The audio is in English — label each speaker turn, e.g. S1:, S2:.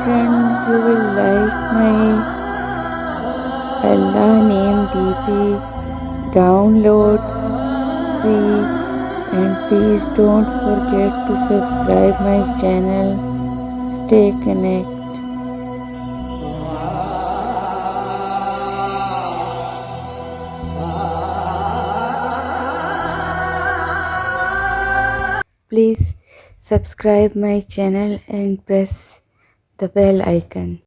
S1: friend, you will like my Allah name DP. Download free, and please don't forget to subscribe my channel. Stay connected. Please subscribe my channel and press the bell icon.